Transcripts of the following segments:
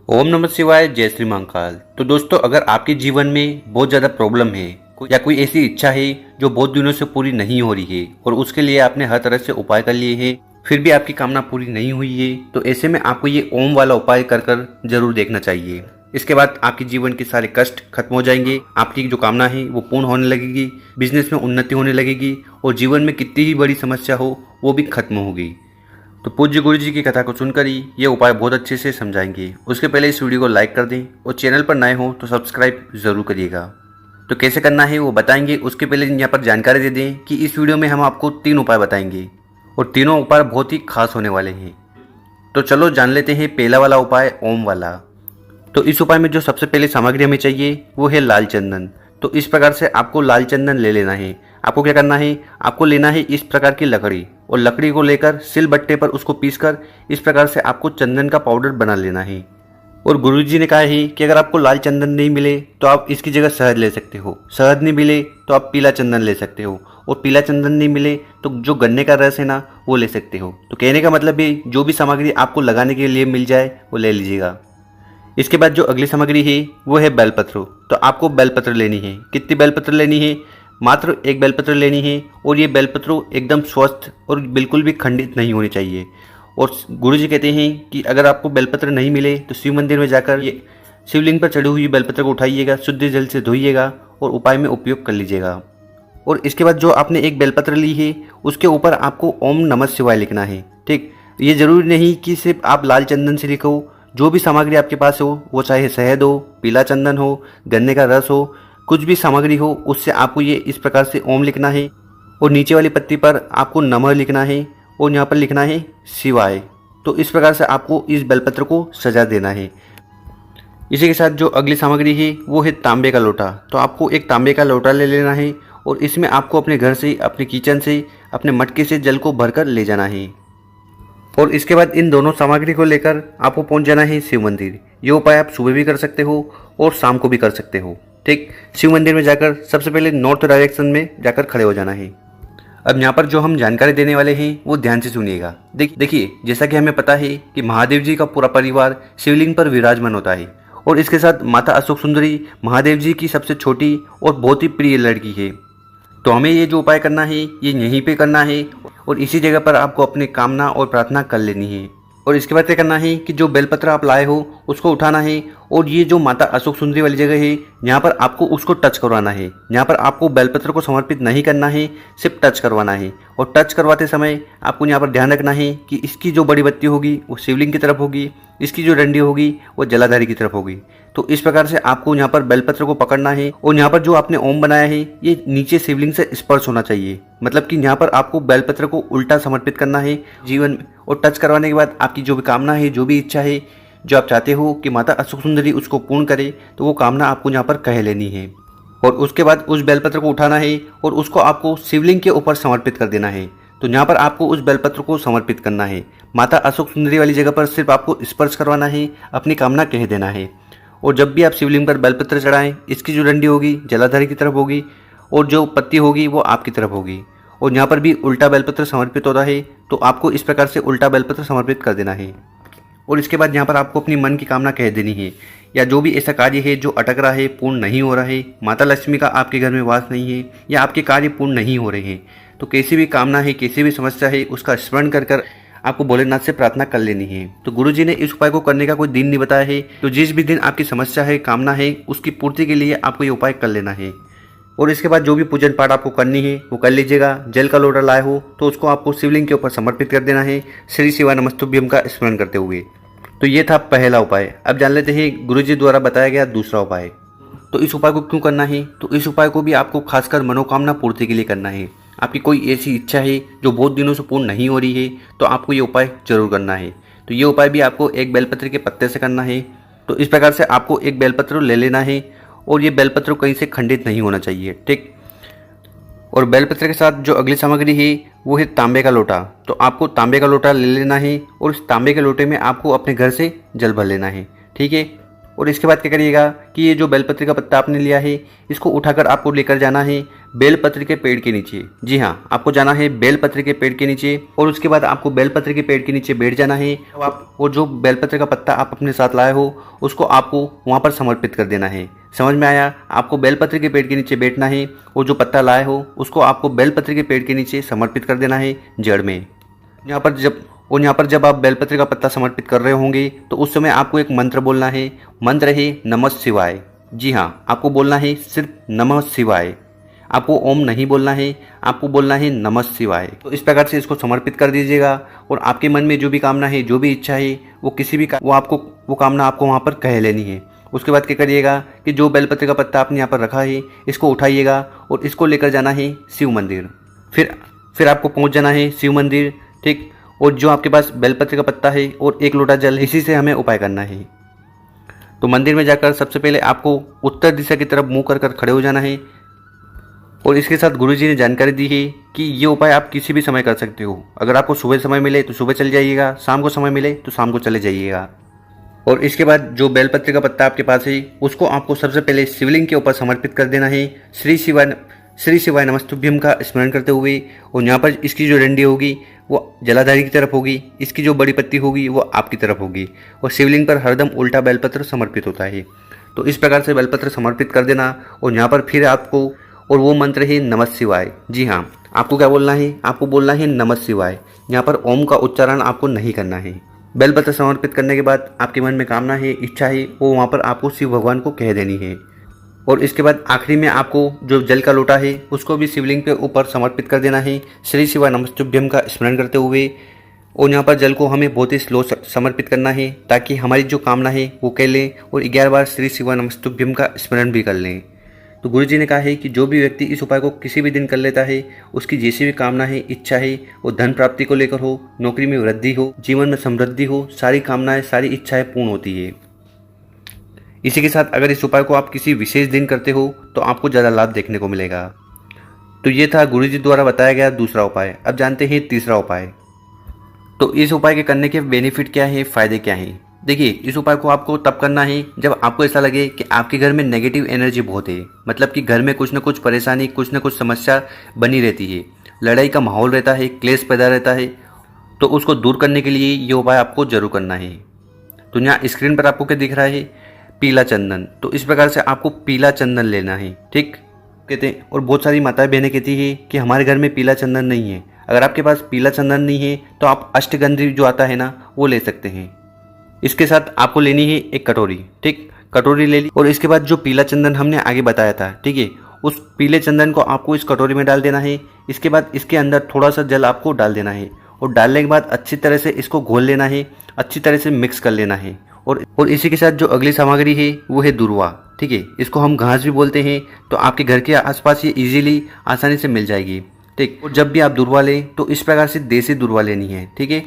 ओम नमः शिवाय, जय श्री महाकाल। तो दोस्तों, अगर आपके जीवन में बहुत ज़्यादा प्रॉब्लम है या कोई ऐसी इच्छा है जो बहुत दिनों से पूरी नहीं हो रही है और उसके लिए आपने हर तरह से उपाय कर लिए हैं, फिर भी आपकी कामना पूरी नहीं हुई है, तो ऐसे में आपको ये ओम वाला उपाय कर कर जरूर देखना चाहिए। इसके बाद आपके जीवन के सारे कष्ट खत्म हो जाएंगे, आपकी जो कामना है वो पूर्ण होने लगेगी, बिजनेस में उन्नति होने लगेगी और जीवन में कितनी ही बड़ी समस्या हो वो भी खत्म होगी। तो पूज्य गुरु जी की कथा को सुनकर ही ये उपाय बहुत अच्छे से समझाएंगे। उसके पहले इस वीडियो को लाइक कर दें और चैनल पर नए हो तो सब्सक्राइब जरूर करिएगा। तो कैसे करना है वो बताएंगे, उसके पहले यहाँ पर जानकारी दे दें कि इस वीडियो में हम आपको 3 उपाय बताएंगे और तीनों उपाय बहुत ही खास होने वाले हैं। तो चलो जान लेते हैं पहला वाला उपाय, ओम वाला। तो इस उपाय में जो सबसे पहले सामग्री हमें चाहिए वो है लाल चंदन। तो इस प्रकार से आपको लाल चंदन ले लेना है। आपको क्या करना है, आपको लेना है इस प्रकार की लकड़ी और लकड़ी को लेकर सिल बट्टे पर उसको पीसकर इस प्रकार से आपको चंदन का पाउडर बना लेना है। और गुरुजी ने कहा है कि अगर आपको लाल चंदन नहीं मिले तो आप इसकी जगह शहद ले सकते हो, शहद नहीं मिले तो आप पीला चंदन ले सकते हो और पीला चंदन नहीं मिले तो जो गन्ने का रस है ना वो ले सकते हो। तो कहने का मतलब है जो भी सामग्री आपको लगाने के लिए मिल जाए वो ले लीजिएगा। इसके बाद जो अगली सामग्री है वो है बेलपत्र। तो आपको बेलपत्र लेनी है। कितनी बेलपत्र लेनी है? मात्र 1 बेलपत्र लेनी है और ये बेलपत्र एकदम स्वस्थ और बिल्कुल भी खंडित नहीं होनी चाहिए। और गुरुजी कहते हैं कि अगर आपको बेलपत्र नहीं मिले तो शिव मंदिर में जाकर ये शिवलिंग पर चढ़ी हुई बेलपत्र को उठाइएगा, शुद्ध जल से धोइएगा और उपाय में उपयोग कर लीजिएगा। और इसके बाद जो आपने 1 बेलपत्र ली है उसके ऊपर आपको ओम नमः शिवाय लिखना है। ठीक, ये जरूरी नहीं कि सिर्फ आप लाल चंदन से लिखो, जो भी सामग्री आपके पास हो, वो चाहे शहद हो, पीला चंदन हो, गन्ने का रस हो, कुछ भी सामग्री हो, उससे आपको ये इस प्रकार से ओम लिखना है और नीचे वाली पत्ती पर आपको नमः लिखना है और यहाँ पर लिखना है शिवाय। तो इस प्रकार से आपको इस बेलपत्र को सजा देना है। इसी के साथ जो अगली सामग्री है वो है तांबे का लोटा। तो आपको एक तांबे का लोटा ले लेना है और इसमें आपको अपने घर से, अपने किचन से, अपने मटके से जल को भरकर ले जाना है। और इसके बाद इन दोनों सामग्री को लेकर आपको पहुंच जाना है शिव मंदिर। ये उपाय आप सुबह भी कर सकते हो और शाम को भी कर सकते हो। ठीक, शिव मंदिर में जाकर सबसे पहले नॉर्थ डायरेक्शन में जाकर खड़े हो जाना है। अब यहाँ पर जो हम जानकारी देने वाले हैं वो ध्यान से सुनिएगा। देखिए, जैसा कि हमें पता है कि महादेव जी का पूरा परिवार शिवलिंग पर विराजमान होता है और इसके साथ माता अशोक सुंदरी महादेव जी की सबसे छोटी और बहुत ही प्रिय लड़की है। तो हमें ये जो उपाय करना है ये यहीं पे करना है और इसी जगह पर आपको अपनी कामना और प्रार्थना कर लेनी है। और इसके बाद क्या करना है कि जो बेलपत्र आप लाए हो उसको उठाना है और ये जो माता अशोक सुंदरी वाली जगह है यहाँ पर आपको उसको टच करवाना है। यहाँ पर आपको बेलपत्र को समर्पित नहीं करना है, सिर्फ टच करवाना है। और टच करवाते समय आपको यहाँ पर ध्यान रखना है कि इसकी जो बड़ी बत्ती होगी वो शिवलिंग की तरफ होगी, इसकी जो डंडी होगी वो जलाधारी की तरफ होगी। तो इस प्रकार से आपको यहाँ पर बेलपत्र को पकड़ना है और यहाँ पर जो आपने ओम बनाया है ये नीचे शिवलिंग से स्पर्श होना चाहिए। मतलब कि यहाँ पर आपको बेलपत्र को उल्टा समर्पित करना है जीवन में। और टच करवाने के बाद आपकी जो भी कामना है, जो भी इच्छा है, जो आप चाहते हो कि माता अशोक सुंदरी उसको पूर्ण करे, तो वो कामना आपको यहाँ पर कह लेनी है। और उसके बाद उस बेलपत्र को उठाना है और उसको आपको शिवलिंग के ऊपर समर्पित कर देना है। तो यहाँ पर आपको उस बेलपत्र को समर्पित करना है। माता अशोक सुंदरी वाली जगह पर सिर्फ आपको स्पर्श करवाना है, अपनी कामना कह देना है। और जब भी आप शिवलिंग पर बेलपत्र चढ़ाएं, इसकी जो डंडी होगी जलाधारी की तरफ होगी और जो पत्ती होगी वो आपकी तरफ होगी। और यहाँ पर भी उल्टा बेलपत्र समर्पित होता है, तो आपको इस प्रकार से उल्टा बेलपत्र समर्पित कर देना है। और इसके बाद यहाँ पर आपको अपनी मन की कामना कह देनी है, या जो भी ऐसा कार्य है जो अटक रहा है, पूर्ण नहीं हो रहा है, माता लक्ष्मी का आपके घर में वास नहीं है या आपके कार्य पूर्ण नहीं हो रहे हैं, तो कैसी भी कामना है, कैसी भी समस्या है, उसका स्मरण कर कर आपको भोलेनाथ से प्रार्थना कर लेनी है। तो गुरुजी ने इस उपाय को करने का कोई दिन नहीं बताया है, तो जिस भी दिन आपकी समस्या है, कामना है, उसकी पूर्ति के लिए आपको ये उपाय कर लेना है। और इसके बाद जो भी पूजन पाठ आपको करनी है वो कर लीजिएगा। जल का लोटा लाए हो तो उसको आपको शिवलिंग के ऊपर समर्पित कर देना है, श्री शिवाय नमस्तुभ्यम का स्मरण करते हुए। तो ये था पहला उपाय। अब जान लेते हैं गुरुजी द्वारा बताया गया दूसरा उपाय। तो इस उपाय को क्यों करना है? तो इस उपाय को भी आपको खासकर मनोकामना पूर्ति के लिए करना है। आपकी कोई ऐसी इच्छा है जो बहुत दिनों से पूर्ण नहीं हो रही है तो आपको ये उपाय जरूर करना है। तो ये उपाय भी आपको 1 बेलपत्र के पत्ते से करना है। तो इस प्रकार से आपको 1 बेलपत्र ले लेना है और ये बेलपत्र कहीं से खंडित नहीं होना चाहिए। ठीक, और बेलपत्र के साथ जो अगली सामग्री है वो है तांबे का लोटा। तो आपको तांबे का लोटा ले लेना है और उस तांबे के लोटे में आपको अपने घर से जल भर लेना है। ठीक है, और इसके बाद क्या करिएगा कि ये जो बेलपत्री का पत्ता आपने लिया है इसको उठाकर आपको लेकर जाना है बेलपत्री के पेड़ के नीचे। जी हाँ, आपको जाना है बेलपत्री के पेड़ के नीचे और उसके बाद आपको बेलपत्री के पेड़ के नीचे बैठ जाना है। आप और जो बेलपत्री का पत्ता आप अपने साथ लाए हो उसको आपको वहाँ पर समर्पित कर देना है। समझ में आया? आपको बेलपत्री के पेड़ के नीचे बैठना है और जो पत्ता लाए हो उसको आपको बेलपत्री के पेड़ के नीचे समर्पित कर देना है जड़ में। यहाँ पर जब आप बेलपत्री का पत्ता समर्पित कर रहे होंगे तो उस समय आपको एक मंत्र बोलना है। मंत्र है नमः शिवाय। जी हाँ, आपको बोलना है सिर्फ नमः शिवाय। आपको ओम नहीं बोलना है, आपको बोलना है नमः शिवाय। तो इस प्रकार से इसको समर्पित कर दीजिएगा और आपके मन में जो भी कामना है, जो भी इच्छा है, वो कामना आपको वहाँ पर कह लेनी है। उसके बाद क्या करिएगा कि जो बेलपत्री का पत्ता आपने यहाँ पर रखा है इसको उठाइएगा और इसको लेकर जाना है शिव मंदिर। फिर आपको पहुँच जाना है शिव मंदिर, ठीक। और जो आपके पास बेलपत्र का पत्ता है और 1 लोटा जल है, इसी से हमें उपाय करना है। तो मंदिर में जाकर सबसे पहले आपको उत्तर दिशा की तरफ मुंह कर खड़े हो जाना है और इसके साथ गुरुजी ने जानकारी दी है कि ये उपाय आप किसी भी समय कर सकते हो। अगर आपको सुबह समय मिले तो सुबह चले जाइएगा, शाम को समय मिले तो शाम को चले जाइएगा। और इसके बाद जो बेलपत्र का पत्ता आपके पास है उसको आपको सबसे पहले शिवलिंग के ऊपर समर्पित कर देना है श्री शिवाय नमस्तुभ्यम का स्मरण करते हुए। और यहाँ पर इसकी जो डंडी होगी वो जलाधारी की तरफ होगी, इसकी जो बड़ी पत्ती होगी वो आपकी तरफ होगी और शिवलिंग पर हरदम उल्टा बेलपत्र समर्पित होता है। तो इस प्रकार से बेलपत्र समर्पित कर देना और यहाँ पर फिर आपको, और वो मंत्र है नमः शिवाय। जी हाँ, आपको क्या बोलना है? आपको बोलना है नमः शिवाय। यहाँ पर ओम का उच्चारण आपको नहीं करना है। बेलपत्र समर्पित करने के बाद आपके मन में कामना है, इच्छा है, वो वहाँ पर आपको शिव भगवान को कह देनी है। और इसके बाद आखिरी में आपको जो जल का लोटा है उसको भी शिवलिंग के ऊपर समर्पित कर देना है श्री शिवाय नमस्तुभ्यम का स्मरण करते हुए। और यहाँ पर जल को हमें बहुत ही स्लो समर्पित करना है ताकि हमारी जो कामना है वो कह लें और 11 बार श्री शिवाय नमस्तुभ्यम का स्मरण भी कर लें। तो गुरुजी ने कहा है कि जो भी व्यक्ति इस उपाय को किसी भी दिन कर लेता है, उसकी जैसी भी कामना है, इच्छा है, वो धन प्राप्ति को लेकर हो, नौकरी में वृद्धि हो, जीवन में समृद्धि हो, सारी कामनाएं, सारी इच्छाएं पूर्ण होती है। इसी के साथ अगर इस उपाय को आप किसी विशेष दिन करते हो तो आपको ज़्यादा लाभ देखने को मिलेगा। तो ये था गुरुजी द्वारा बताया गया दूसरा उपाय। अब जानते हैं तीसरा उपाय। तो इस उपाय के करने के बेनिफिट क्या है, फ़ायदे क्या हैं? देखिए, इस उपाय को आपको तब करना है जब आपको ऐसा लगे कि आपके घर में नेगेटिव एनर्जी बहुत है, मतलब कि घर में कुछ न कुछ परेशानी, कुछ न कुछ समस्या बनी रहती है, लड़ाई का माहौल रहता है, क्लेश पैदा रहता है। तो उसको दूर करने के लिए ये उपाय आपको जरूर करना है। तो यहाँ स्क्रीन पर आपको क्या दिख रहा है? पीला चंदन। तो इस प्रकार से आपको पीला चंदन लेना है, ठीक कहते हैं। और बहुत सारी माताएं बहनें कहती है कि हमारे घर में पीला चंदन नहीं है। अगर आपके पास पीला चंदन नहीं है तो आप अष्टगंधी जो आता है ना, वो ले सकते हैं। इसके साथ आपको लेनी है एक कटोरी, ठीक। कटोरी ले ली और इसके बाद जो पीला चंदन हमने आगे बताया था, ठीक है, उस पीले चंदन को आपको इस कटोरी में डाल देना है। इसके बाद इसके अंदर थोड़ा सा जल आपको डाल देना है और डालने के बाद अच्छी तरह से इसको घोल लेना है, अच्छी तरह से मिक्स कर लेना है। और इसी के साथ जो अगली सामग्री है वो है दुर्वा, ठीक है। इसको हम घास भी बोलते हैं। तो आपके घर के आसपास ये इजीली आसानी से मिल जाएगी, ठीक। और जब भी आप दुर्वा लें तो इस प्रकार से देसी दुर्वा लेनी है, ठीक है।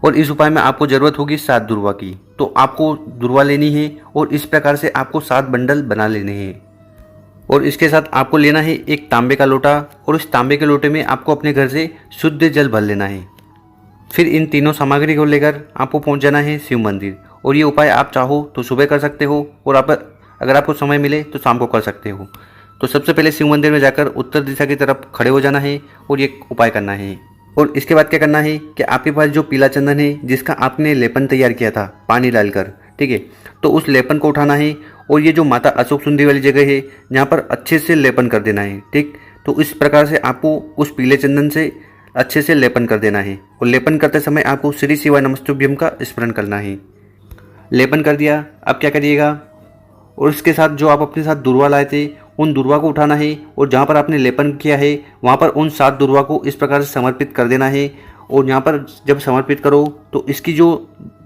और इस उपाय में आपको जरूरत होगी 7 दुर्वा की। तो आपको दुर्वा लेनी है और इस प्रकार से आपको 7 बंडल बना लेने हैं। और इसके साथ आपको लेना है एक तांबे का लोटा और इस तांबे के लोटे में आपको अपने घर से शुद्ध जल भर लेना है। फिर इन तीनों सामग्री को लेकर आपको पहुंच जाना है शिव मंदिर। और ये उपाय आप चाहो तो सुबह कर सकते हो और अगर आपको समय मिले तो शाम को कर सकते हो। तो सबसे पहले शिव मंदिर में जाकर उत्तर दिशा की तरफ खड़े हो जाना है और ये उपाय करना है। और इसके बाद क्या करना है कि आपके पास जो पीला चंदन है जिसका आपने लेपन तैयार किया था पानी डालकर, ठीक है, तो उस लेपन को उठाना है और ये जो माता अशोक सुंदरी वाली जगह है यहाँ पर अच्छे से लेपन कर देना है, ठीक। तो इस प्रकार से आपको उस पीले चंदन से अच्छे से लेपन कर देना है। और लेपन करते समय आपको श्री शिवाय नमस्तुभ्यम का स्मरण करना है। लेपन कर दिया, अब क्या करिएगा, और इसके साथ जो आप अपने साथ दुर्वा लाए थे उन दुर्वा को उठाना है और जहाँ पर आपने लेपन किया है वहाँ पर उन 7 दुर्वा को इस प्रकार से समर्पित कर देना है। और यहाँ पर जब समर्पित करो तो इसकी जो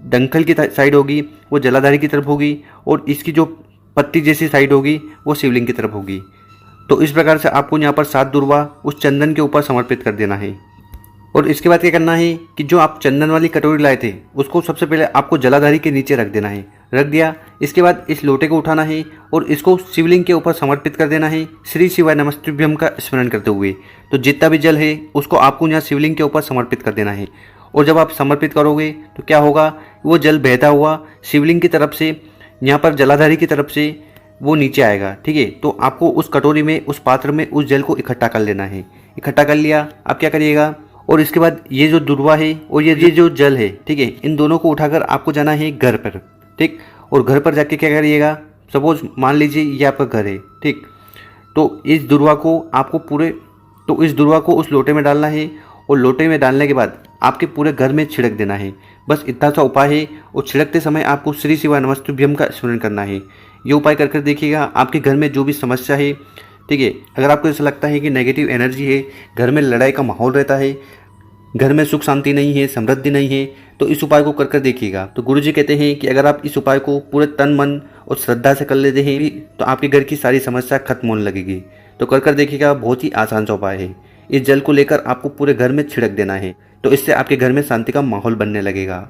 डंखल की साइड होगी वो जलाधारी की तरफ होगी और इसकी जो पत्ती जैसी साइड होगी वो शिवलिंग की तरफ होगी। तो इस प्रकार से आपको यहाँ पर 7 दुर्वा उस चंदन के ऊपर समर्पित कर देना है। और इसके बाद क्या करना है कि जो आप चंदन वाली कटोरी लाए थे उसको सबसे पहले आपको जलाधारी के नीचे रख देना है। रख दिया, इसके बाद इस लोटे को उठाना है और इसको शिवलिंग के ऊपर समर्पित कर देना है श्री शिवाय नमस्तुभ्यम का स्मरण करते हुए। तो जितना भी जल है उसको आपको यहाँ शिवलिंग के ऊपर समर्पित कर देना है। और जब आप समर्पित करोगे तो क्या होगा, वो जल बहता हुआ शिवलिंग की तरफ से यहाँ पर जलाधारी की तरफ से वो नीचे आएगा। ठीक है, तो आपको उस कटोरी में, उस पात्र में उस जल को इकट्ठा कर लेना है। इकट्ठा कर लिया, आप क्या करिएगा, और इसके बाद ये जो दुर्वा है और ये जो जल है, ठीक है, इन दोनों को उठाकर आपको जाना है घर पर। ठीक, और घर पर जाके क्या करिएगा, सपोज मान लीजिए ये आपका घर है। ठीक, तो इस दुर्वा को उस लोटे में डालना है, और लोटे में डालने के बाद आपके पूरे घर में छिड़क देना है। बस इतना सा उपाय है, और छिड़कते समय आपको श्री शिवाय नमस्तुभ्यम का स्मरण करना है। ये उपाय कर देखिएगा, आपके घर में जो भी समस्या है, ठीक है, अगर आपको ऐसा लगता है कि नेगेटिव एनर्जी है, घर में लड़ाई का माहौल रहता है, घर में सुख शांति नहीं है, समृद्धि नहीं है, तो इस उपाय को कर देखिएगा। तो गुरुजी कहते हैं कि अगर आप इस उपाय को पूरे तन मन और श्रद्धा से कर लेते हैं तो आपके घर की सारी समस्या खत्म होने लगेगी। तो कर देखिएगा, बहुत ही आसान सा उपाय है। इस जल को लेकर आपको पूरे घर में छिड़क देना है, तो इससे आपके घर में शांति का माहौल बनने लगेगा।